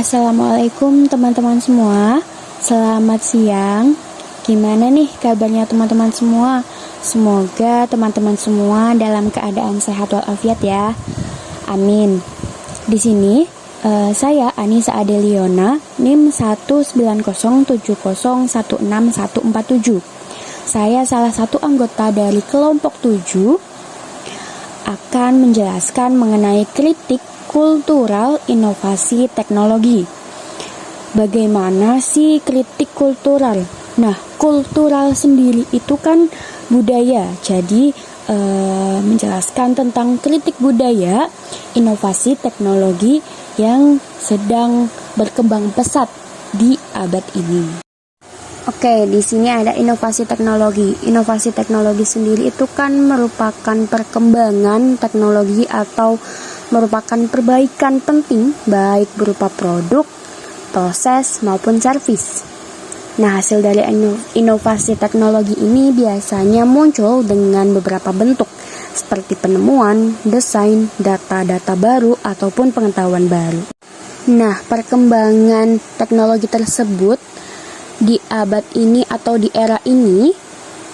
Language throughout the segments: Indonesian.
Assalamualaikum teman-teman semua. Selamat siang. Gimana nih kabarnya teman-teman semua? Semoga teman-teman semua dalam keadaan sehat walafiat ya. Amin. Di sini saya Anissa Adeliona, NIM 19070161147. Saya salah satu anggota dari kelompok 7 akan menjelaskan mengenai kritik kultural inovasi teknologi. Bagaimana sih kritik kultural? Nah, kultural sendiri itu kan budaya. Jadi menjelaskan tentang kritik budaya inovasi teknologi yang sedang berkembang pesat di abad ini. Oke, di sini ada inovasi teknologi. Inovasi teknologi sendiri itu kan merupakan perkembangan teknologi atau merupakan perbaikan penting baik berupa produk, proses maupun servis. Nah, hasil dari inovasi teknologi ini biasanya muncul dengan beberapa bentuk seperti penemuan, desain, data-data baru ataupun pengetahuan baru. Nah, perkembangan teknologi tersebut di abad ini atau di era ini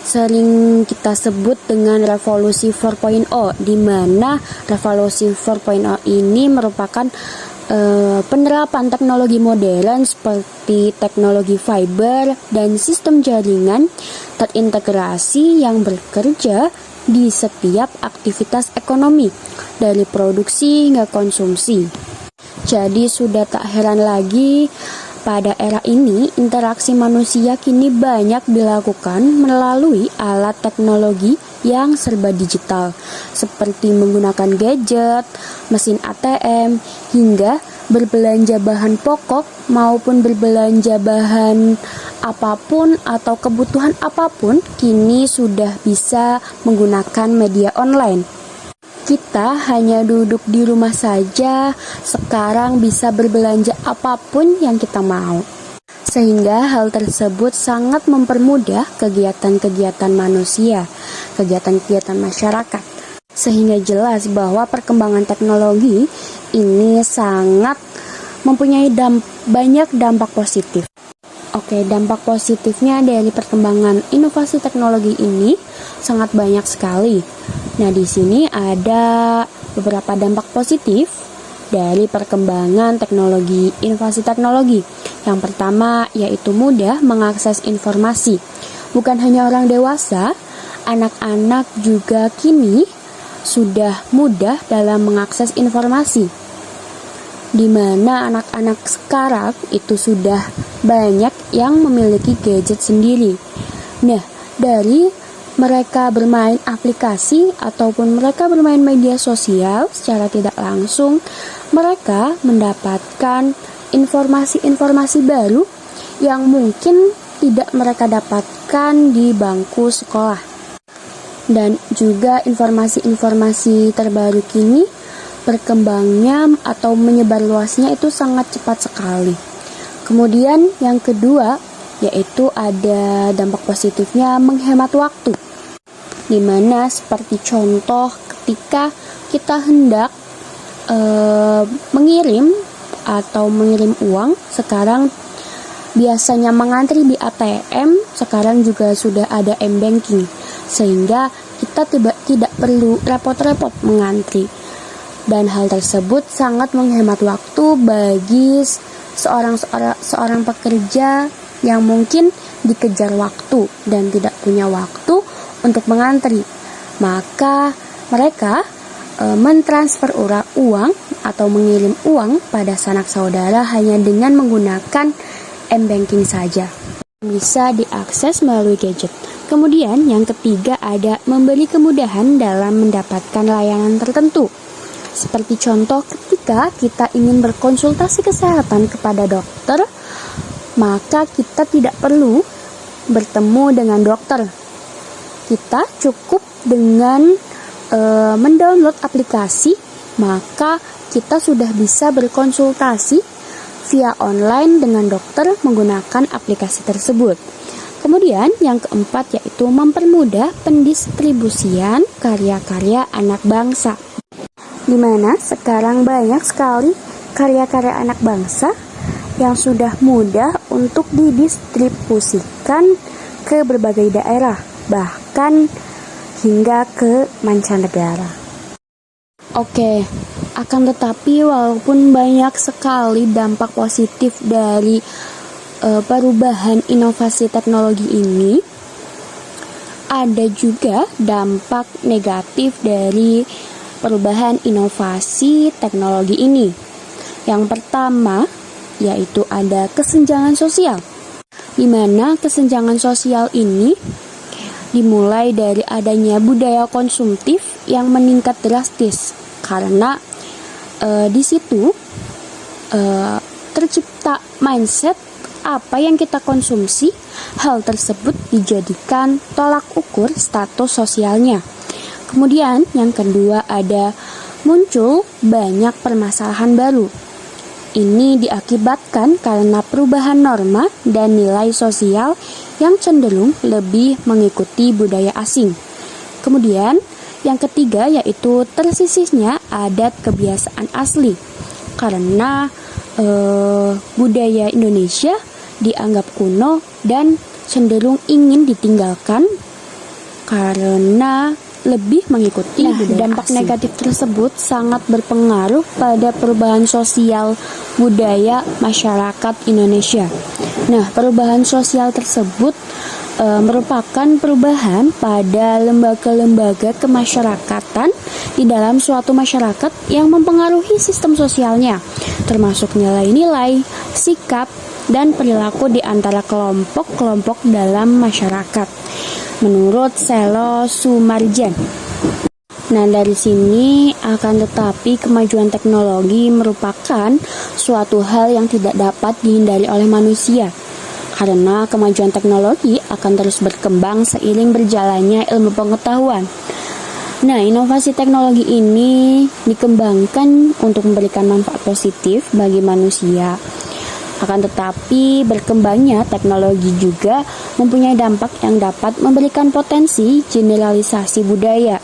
sering kita sebut dengan revolusi 4.0, di mana revolusi 4.0 ini merupakan penerapan teknologi modern seperti teknologi fiber dan sistem jaringan terintegrasi yang bekerja di setiap aktivitas ekonomi dari produksi hingga konsumsi. Jadi sudah tak heran lagi pada era ini, interaksi manusia kini banyak dilakukan melalui alat teknologi yang serba digital, seperti menggunakan gadget, mesin ATM, hingga berbelanja bahan pokok maupun berbelanja bahan apapun atau kebutuhan apapun, kini sudah bisa menggunakan media online. Kita hanya duduk di rumah saja, sekarang bisa berbelanja apapun yang kita mau. Sehingga hal tersebut sangat mempermudah kegiatan-kegiatan manusia, kegiatan-kegiatan masyarakat. Sehingga jelas bahwa perkembangan teknologi ini sangat mempunyai banyak dampak positif. Oke, dampak positifnya dari perkembangan inovasi teknologi ini sangat banyak sekali. Nah, di sini ada beberapa dampak positif dari perkembangan teknologi, inovasi teknologi. Yang pertama yaitu mudah mengakses informasi. Bukan hanya orang dewasa, anak-anak juga kini sudah mudah dalam mengakses informasi. Di mana anak-anak sekarang itu sudah banyak yang memiliki gadget sendiri. Nah, dari mereka bermain aplikasi ataupun mereka bermain media sosial secara tidak langsung, mereka mendapatkan informasi-informasi baru yang mungkin tidak mereka dapatkan di bangku sekolah. Dan juga informasi-informasi terbaru kini berkembangnya atau menyebar luasnya itu sangat cepat sekali. Kemudian yang kedua yaitu ada dampak positifnya menghemat waktu. Dimana seperti contoh ketika kita hendak mengirim uang, sekarang biasanya mengantri di ATM, sekarang juga sudah ada m-banking, sehingga kita tidak perlu repot-repot mengantri. Dan hal tersebut sangat menghemat waktu bagi seorang pekerja yang mungkin dikejar waktu dan tidak punya waktu untuk mengantri. Maka mereka mentransfer uang atau mengirim uang pada sanak saudara hanya dengan menggunakan m-banking saja. Bisa diakses melalui gadget. Kemudian yang ketiga ada memberi kemudahan dalam mendapatkan layanan tertentu. Seperti contoh ketika kita ingin berkonsultasi kesehatan kepada dokter, maka kita tidak perlu bertemu dengan dokter. Kita cukup dengan mendownload aplikasi, maka kita sudah bisa berkonsultasi via online dengan dokter menggunakan aplikasi tersebut. Kemudian yang keempat yaitu mempermudah pendistribusian karya-karya anak bangsa. Di mana sekarang banyak sekali karya-karya anak bangsa yang sudah mudah untuk didistribusikan ke berbagai daerah, bahkan hingga ke mancanegara. Oke, akan tetapi walaupun banyak sekali dampak positif dari perubahan inovasi teknologi ini, ada juga dampak negatif dari perubahan inovasi teknologi ini. Yang pertama yaitu ada kesenjangan sosial, di mana kesenjangan sosial ini dimulai dari adanya budaya konsumtif yang meningkat drastis, karena di situ tercipta mindset apa yang kita konsumsi, hal tersebut dijadikan tolak ukur status sosialnya. Kemudian yang kedua ada muncul banyak permasalahan baru. Ini diakibatkan karena perubahan norma dan nilai sosial yang cenderung lebih mengikuti budaya asing. Kemudian yang ketiga yaitu tersisihnya adat kebiasaan asli, karena budaya Indonesia dianggap kuno dan cenderung ingin ditinggalkan karena lebih mengikuti budaya dampak asing. Negatif tersebut sangat berpengaruh pada perubahan sosial budaya masyarakat Indonesia. Nah, perubahan sosial tersebut merupakan perubahan pada lembaga-lembaga kemasyarakatan di dalam suatu masyarakat yang mempengaruhi sistem sosialnya, termasuk nilai-nilai, sikap, dan perilaku di antara kelompok-kelompok dalam masyarakat, menurut Selo Sumarjan. Nah, dari sini akan tetapi kemajuan teknologi merupakan suatu hal yang tidak dapat dihindari oleh manusia, karena kemajuan teknologi akan terus berkembang seiring berjalannya ilmu pengetahuan. Nah, inovasi teknologi ini dikembangkan untuk memberikan manfaat positif bagi manusia. Akan tetapi berkembangnya teknologi juga mempunyai dampak yang dapat memberikan potensi generalisasi budaya.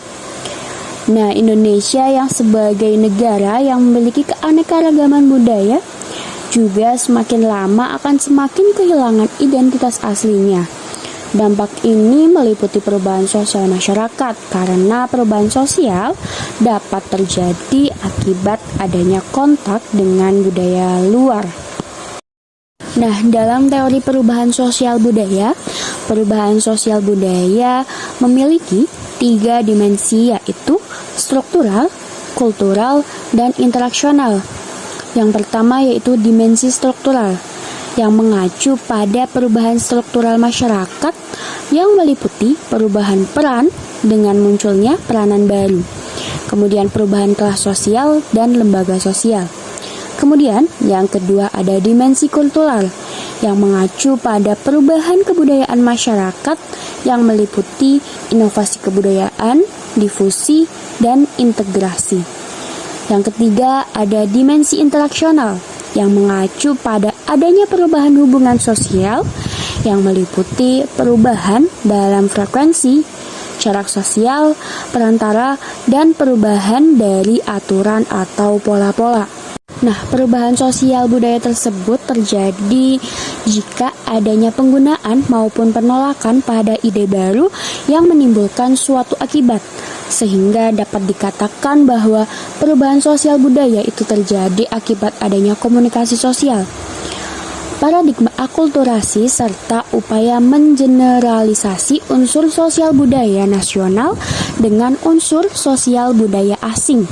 Nah, Indonesia yang sebagai negara yang memiliki keanekaragaman budaya juga semakin lama akan semakin kehilangan identitas aslinya. Dampak ini meliputi perubahan sosial masyarakat, karena perubahan sosial dapat terjadi akibat adanya kontak dengan budaya luar. Nah, dalam teori perubahan sosial budaya memiliki 3 dimensi, yaitu struktural, kultural, dan interaksional. Yang pertama yaitu dimensi struktural, yang mengacu pada perubahan struktural masyarakat yang meliputi perubahan peran dengan munculnya peranan baru. Kemudian perubahan kelas sosial dan lembaga sosial. Kemudian yang kedua ada dimensi kultural, yang mengacu pada perubahan kebudayaan masyarakat yang meliputi inovasi kebudayaan, difusi, dan integrasi. Yang ketiga ada dimensi interaksional, yang mengacu pada adanya perubahan hubungan sosial yang meliputi perubahan dalam frekuensi, jarak sosial, perantara, dan perubahan dari aturan atau pola-pola. Nah, perubahan sosial budaya tersebut terjadi jika adanya penggunaan maupun penolakan pada ide baru yang menimbulkan suatu akibat, sehingga dapat dikatakan bahwa perubahan sosial budaya itu terjadi akibat adanya komunikasi sosial. Paradigma akulturasi serta upaya mengeneralisasi unsur sosial budaya nasional dengan unsur sosial budaya asing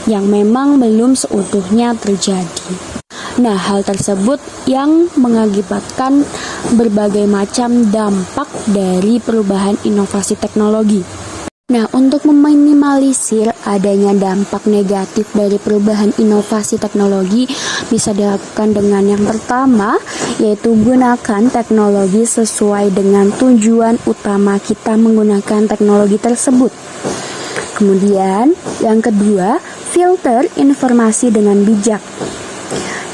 yang memang belum seutuhnya terjadi. Nah, hal tersebut yang mengakibatkan berbagai macam dampak dari perubahan inovasi teknologi. Nah, untuk meminimalisir adanya dampak negatif dari perubahan inovasi teknologi bisa dilakukan dengan yang pertama, yaitu gunakan teknologi sesuai dengan tujuan utama kita menggunakan teknologi tersebut. Kemudian, yang kedua, filter informasi dengan bijak.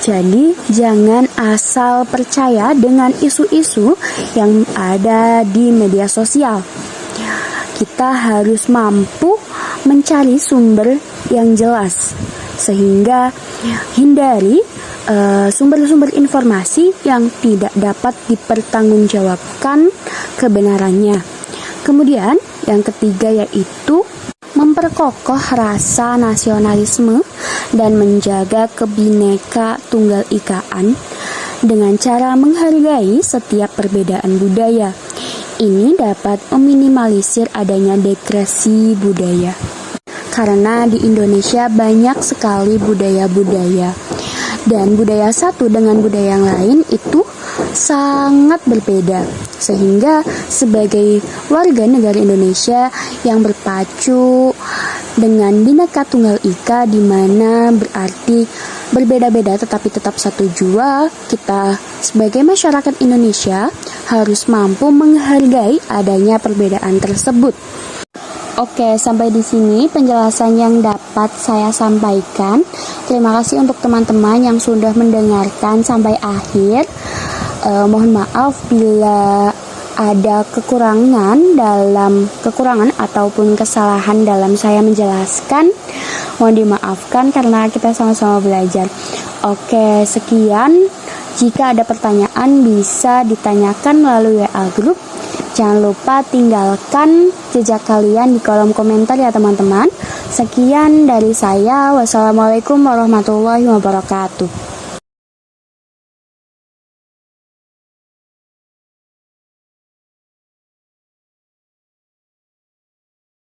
Jadi, jangan asal percaya dengan isu-isu yang ada di media sosial. Kita harus mampu mencari sumber yang jelas, sehingga hindari sumber-sumber informasi yang tidak dapat dipertanggungjawabkan kebenarannya. Kemudian yang ketiga yaitu memperkokoh rasa nasionalisme dan menjaga kebineka tunggal ikaan dengan cara menghargai setiap perbedaan budaya. Ini dapat meminimalisir adanya degresi budaya. Karena di Indonesia banyak sekali budaya-budaya. Dan budaya satu dengan budaya yang lain itu sangat berbeda. Sehingga sebagai warga negara Indonesia yang berpacu dengan Bhinneka Tunggal Ika, di mana berarti berbeda-beda tetapi tetap satu jua, kita sebagai masyarakat Indonesia harus mampu menghargai adanya perbedaan tersebut. Oke, sampai di sini penjelasan yang dapat saya sampaikan. Terima kasih untuk teman-teman yang sudah mendengarkan sampai akhir. Mohon maaf bila ada kekurangan ataupun kesalahan dalam saya menjelaskan. Mohon dimaafkan karena kita sama-sama belajar. Oke, sekian. Jika ada pertanyaan bisa ditanyakan melalui WA Group. Jangan lupa tinggalkan jejak kalian di kolom komentar ya teman-teman. Sekian dari saya. Wassalamualaikum warahmatullahi wabarakatuh.